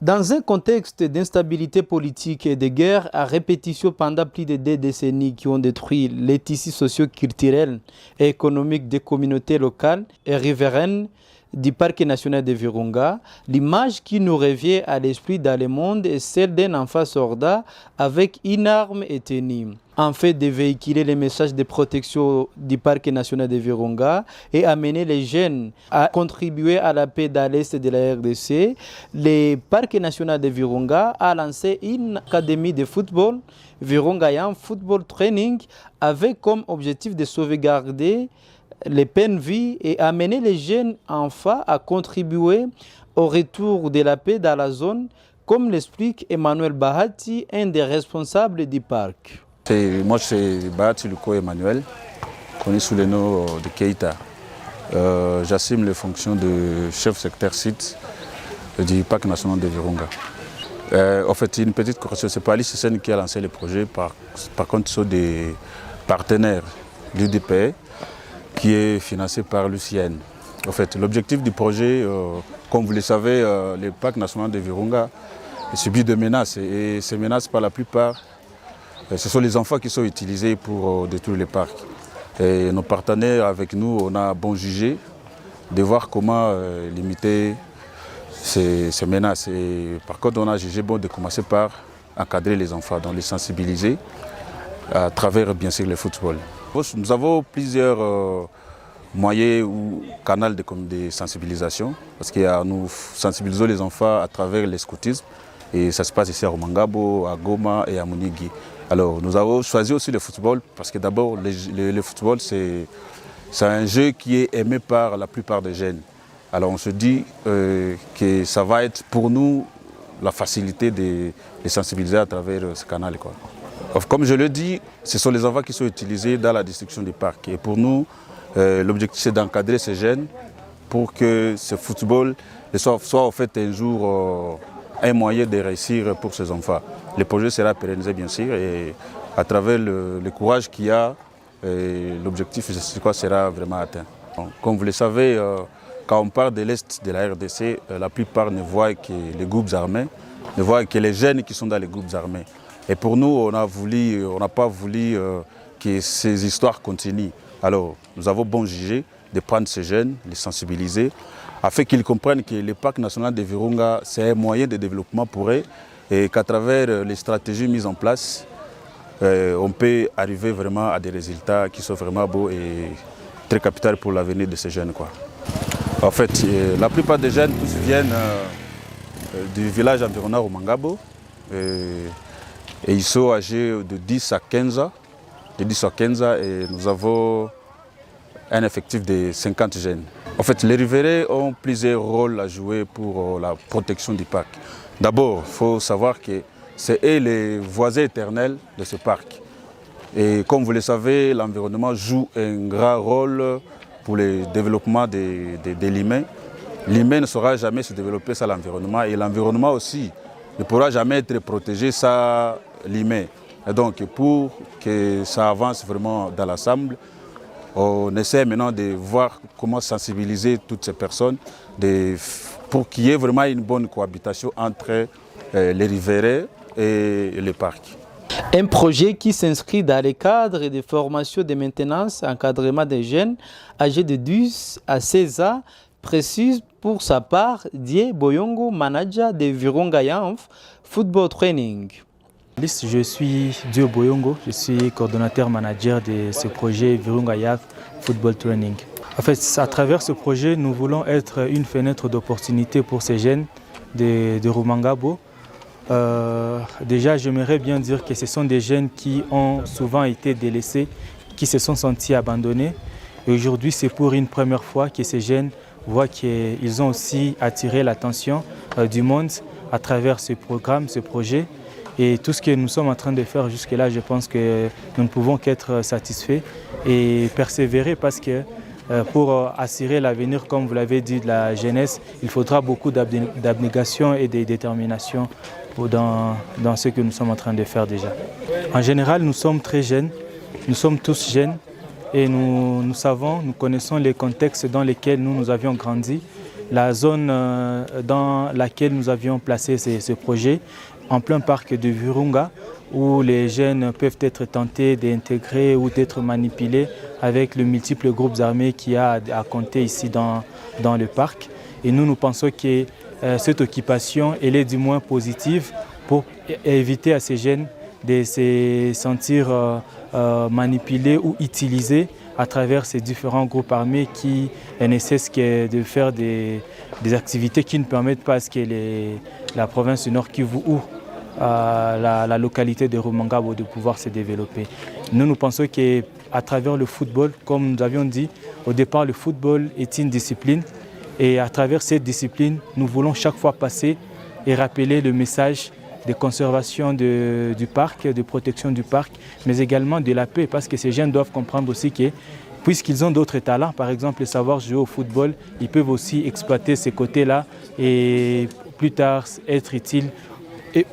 Dans un contexte d'instabilité politique et de guerre à répétition pendant plus de 2 décennies qui ont détruit les tissus socio-culturels et économiques des communautés locales et riveraines du parc national de Virunga, l'image qui nous revient à l'esprit dans le monde est celle d'un enfant soldat avec une arme et tenue. En fait de véhiculer les messages de protection du parc national de Virunga et amener les jeunes à contribuer à la paix dans l'est de la RDC, le parc national de Virunga a lancé une académie de football, Virunga Young Football Training, avec comme objectif de sauvegarder les peines vies et amener les jeunes enfants à contribuer au retour de la paix dans la zone, comme l'explique Emmanuel Bahati, un des responsables du parc. Moi, c'est Bahati Luko Emmanuel, connu sous le nom de Keita. J'assume les fonctions de chef secteur site du parc national de Virunga. En fait, une petite correction, c'est pas Alice Sen qui a lancé le projet, par contre, ce sont des partenaires du l'UDP qui est financé par l'UCN. En fait, l'objectif du projet, comme vous le savez, le parc national de Virunga subit des menaces et ces menaces, par la plupart, ce sont les enfants qui sont utilisés pour détruire les parcs. Et nos partenaires avec nous, on a bon jugé de voir comment limiter ces menaces. Et par contre, on a jugé bon de commencer par encadrer les enfants, donc les sensibiliser à travers bien sûr le football. Nous avons plusieurs moyens ou canaux de sensibilisation, parce que nous sensibilisons les enfants à travers le scoutisme. Et ça se passe ici à Rumangabo, à Goma et à Munigi. Alors nous avons choisi aussi le football parce que d'abord le football c'est un jeu qui est aimé par la plupart des jeunes. Alors on se dit que ça va être pour nous la facilité de les sensibiliser à travers ce canal, quoi. Comme je le dis, ce sont les enfants qui sont utilisés dans la destruction des parcs. Et pour nous, l'objectif c'est d'encadrer ces jeunes pour que ce football soit en fait un jour un moyen de réussir pour ces enfants. Le projet sera pérennisé bien sûr et à travers le courage qu'il y a, l'objectif sera vraiment atteint. Donc, comme vous le savez, quand on parle de l'Est de la RDC, la plupart ne voient que les groupes armés, ne voient que les jeunes qui sont dans les groupes armés. Et pour nous, on n'a pas voulu que ces histoires continuent. Alors nous avons bon jugé de prendre ces jeunes, les sensibiliser, afin qu'ils comprennent que le parc national de Virunga, c'est un moyen de développement pour eux et qu'à travers les stratégies mises en place, on peut arriver vraiment à des résultats qui sont vraiment beaux et très capitaux pour l'avenir de ces jeunes, quoi. En fait, la plupart des jeunes tous viennent du village environnant Rumangabo et ils sont âgés de 10 à 15 ans. De 10 à 15 ans et nous avons un effectif de 50 jeunes. En fait, les riverains ont plusieurs rôles à jouer pour la protection du parc. D'abord, il faut savoir que c'est eux les voisins éternels de ce parc. Et comme vous le savez, l'environnement joue un grand rôle pour le développement de l'humain. L'humain ne saura jamais se développer sans l'environnement et l'environnement aussi ne pourra jamais être protégé sans l'humain. Et donc, pour que ça avance vraiment dans l'ensemble, on essaie maintenant de voir comment sensibiliser toutes ces personnes pour qu'il y ait vraiment une bonne cohabitation entre les riverains et les parcs. Un projet qui s'inscrit dans le cadre de formation de maintenance et encadrement des jeunes âgés de 10 à 16 ans, précise pour sa part Die Boyongo, manager de Virunga Young Football Training. Je suis Dio Boyongo, je suis coordonnateur manager de ce projet Virunga Young Football Training. En fait, à travers ce projet, nous voulons être une fenêtre d'opportunité pour ces jeunes de Rumangabo. Déjà, j'aimerais bien dire que ce sont des jeunes qui ont souvent été délaissés, qui se sont sentis abandonnés. Et aujourd'hui, c'est pour une première fois que ces jeunes voient qu'ils ont aussi attiré l'attention du monde à travers ce programme, ce projet. Et tout ce que nous sommes en train de faire jusque-là, je pense que nous ne pouvons qu'être satisfaits et persévérer parce que pour assurer l'avenir, comme vous l'avez dit, de la jeunesse, il faudra beaucoup d'abnégation et de détermination dans ce que nous sommes en train de faire déjà. En général, nous sommes très jeunes, nous sommes tous jeunes et nous savons, nous connaissons les contextes dans lesquels nous avions grandi. la zone dans laquelle nous avions placé ce projet, en plein parc de Virunga, où les jeunes peuvent être tentés d'intégrer ou d'être manipulés avec le multiple groupes armés qu'il y a à compter ici dans le parc. Et nous pensons que cette occupation, elle est du moins positive pour éviter à ces jeunes de se sentir manipulés ou utilisés à travers ces différents groupes armés qui ne cessent de faire des activités qui ne permettent pas à ce que la province du Nord Kivu ou la localité de Rumangabo de pouvoir se développer. Nous pensons qu'à travers le football, comme nous avions dit, au départ le football est une discipline et à travers cette discipline, nous voulons chaque fois passer et rappeler le message de conservation du parc, de protection du parc, mais également de la paix, parce que ces jeunes doivent comprendre aussi que, puisqu'ils ont d'autres talents, par exemple savoir jouer au football, ils peuvent aussi exploiter ces côtés-là et plus tard être utiles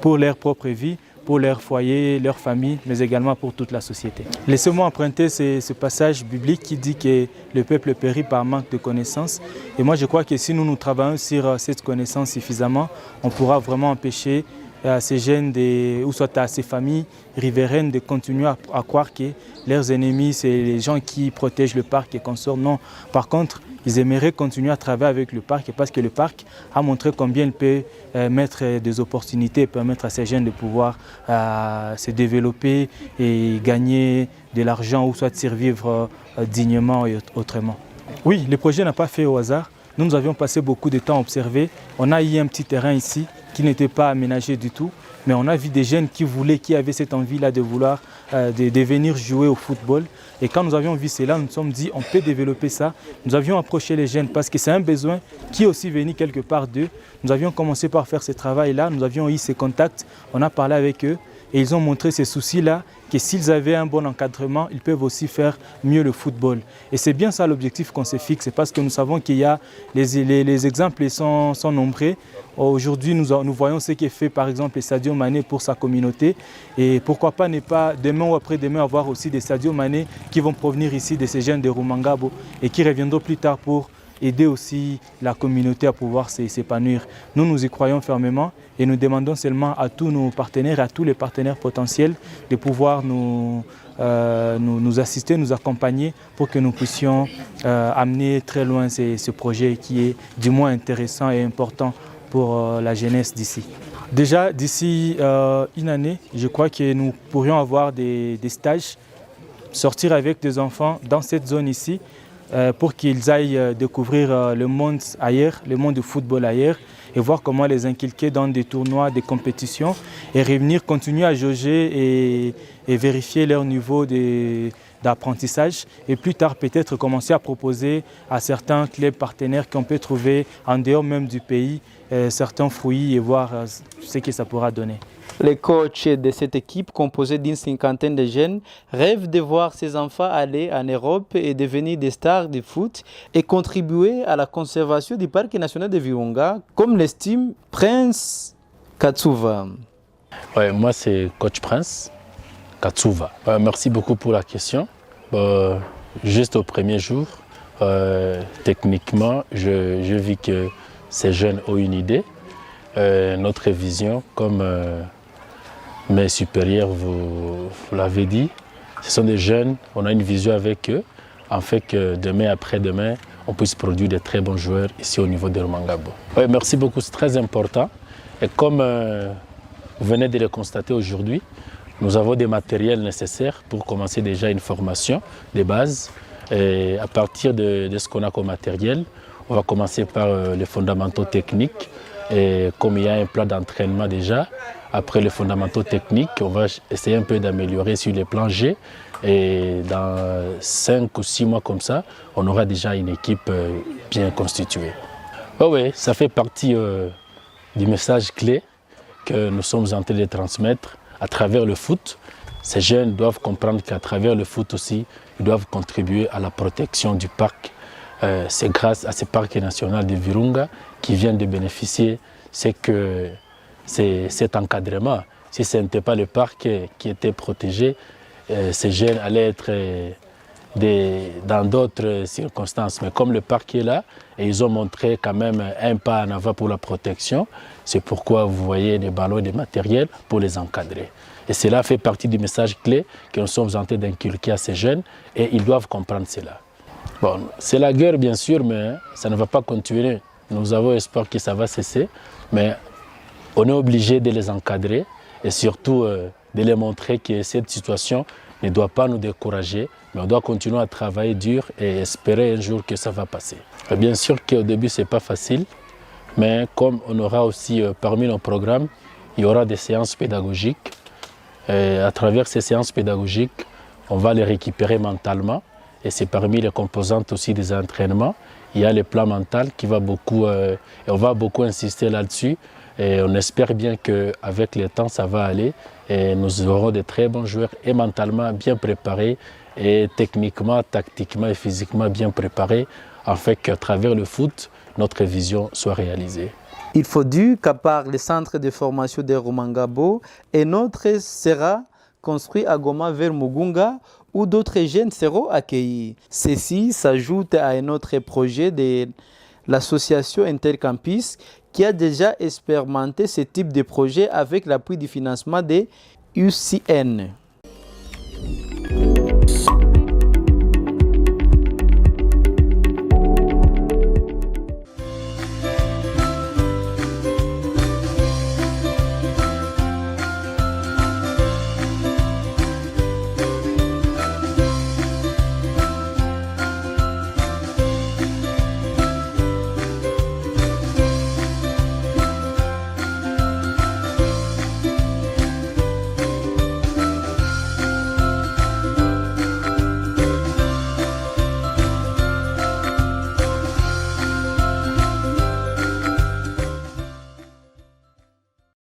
pour leur propre vie, pour leur foyer, leur famille, mais également pour toute la société. Laissez-moi emprunter ce passage biblique qui dit que le peuple périt par manque de connaissances. Et moi je crois que si nous travaillons sur cette connaissance suffisamment, on pourra vraiment empêcher à ces jeunes, ou soit à ces familles riveraines de continuer à croire que leurs ennemis, c'est les gens qui protègent le parc et consorts. Non, par contre, ils aimeraient continuer à travailler avec le parc parce que le parc a montré combien il peut mettre des opportunités et permettre à ces jeunes de pouvoir se développer et gagner de l'argent ou soit survivre dignement et autrement. Oui, le projet n'a pas fait au hasard. Nous avions passé beaucoup de temps à observer. On a eu un petit terrain ici qui n'était pas aménagé du tout, mais on a vu des jeunes qui avaient cette envie-là de vouloir de venir jouer au football. Et quand nous avions vu cela, nous nous sommes dit on peut développer ça. Nous avions approché les jeunes parce que c'est un besoin qui est aussi venu quelque part d'eux. Nous avions commencé par faire ce travail-là, nous avions eu ces contacts, on a parlé avec eux et ils ont montré ces soucis-là, que s'ils avaient un bon encadrement, ils peuvent aussi faire mieux le football. Et c'est bien ça l'objectif qu'on se fixe, parce que nous savons qu'il y a les exemples sont nombreux. Aujourd'hui, nous voyons ce qu'est fait par exemple Sadio Mané pour sa communauté. Et pourquoi pas ne pas demain ou après-demain avoir aussi des Sadio Mané qui vont provenir ici de ces jeunes de Rumangabo et qui reviendront plus tard pour aider aussi la communauté à pouvoir s'épanouir. Nous y croyons fermement et nous demandons seulement à tous nos partenaires, à tous les partenaires potentiels de pouvoir nous assister, nous accompagner pour que nous puissions amener très loin ce projet qui est du moins intéressant et important pour la jeunesse d'ici. Déjà d'ici une année, je crois que nous pourrions avoir des stages, sortir avec des enfants dans cette zone ici, pour qu'ils aillent découvrir le monde ailleurs, le monde du football ailleurs, et voir comment les inculquer dans des tournois, des compétitions, et revenir continuer à jauger et vérifier leur niveau d'apprentissage, et plus tard peut-être commencer à proposer à certains clubs partenaires qu'on peut trouver en dehors même du pays certains fruits et voir ce que ça pourra donner. Les coachs de cette équipe, composée d'une 50aine de jeunes, rêvent de voir ces enfants aller en Europe et devenir des stars de foot et contribuer à la conservation du parc national de Virunga, comme l'estime Prince Katsuva. Ouais, moi, c'est coach Prince Katsuva. Merci beaucoup pour la question. Juste au premier jour, techniquement, je vis que ces jeunes ont une idée. Notre vision, comme mes supérieurs vous l'avez dit, ce sont des jeunes, on a une vision avec eux, en fait que demain après-demain, on puisse produire de très bons joueurs ici au niveau de Rumangabo. Ouais, merci beaucoup, c'est très important. Et comme vous venez de le constater aujourd'hui, nous avons des matériels nécessaires pour commencer déjà une formation de base. Et à partir de ce qu'on a comme matériel, on va commencer par les fondamentaux techniques. Et comme il y a un plan d'entraînement déjà, après les fondamentaux techniques, on va essayer un peu d'améliorer sur les plans G. Et dans 5 ou 6 mois comme ça, on aura déjà une équipe bien constituée. Oh oui, ça fait partie du message clé que nous sommes en train de transmettre à travers le foot. Ces jeunes doivent comprendre qu'à travers le foot aussi, ils doivent contribuer à la protection du parc. C'est grâce à ce parc national de Virunga qui vient de bénéficier cet encadrement. Si ce n'était pas le parc qui était protégé, ces jeunes allaient être dans d'autres circonstances. Mais comme le parc est là, et ils ont montré quand même un pas en avant pour la protection, c'est pourquoi vous voyez des ballons et des matériels pour les encadrer. Et cela fait partie du message clé que nous sommes en train d'inculquer à ces jeunes et ils doivent comprendre cela. Bon, c'est la guerre bien sûr, mais ça ne va pas continuer. Nous avons espoir que ça va cesser, mais on est obligé de les encadrer et surtout de les montrer que cette situation ne doit pas nous décourager, mais on doit continuer à travailler dur et espérer un jour que ça va passer. Et bien sûr qu'au début, ce n'est pas facile, mais comme on aura aussi parmi nos programmes, il y aura des séances pédagogiques. Et à travers ces séances pédagogiques, on va les récupérer mentalement. Et c'est parmi les composantes aussi des entraînements. Il y a le plan mental qui va beaucoup, et on va beaucoup insister là-dessus. Et on espère bien qu'avec le temps, ça va aller. Et nous aurons de très bons joueurs et mentalement bien préparés et techniquement, tactiquement et physiquement bien préparés, afin qu'à travers le foot, notre vision soit réalisée. Il faut dire qu'à part le centre de formation de Rumangabo, un autre sera construit à Goma vers Mugunga, où d'autres jeunes seront accueillis. Ceci s'ajoute à un autre projet de l'association Intercampus qui a déjà expérimenté ce type de projet avec l'appui du financement de UCN.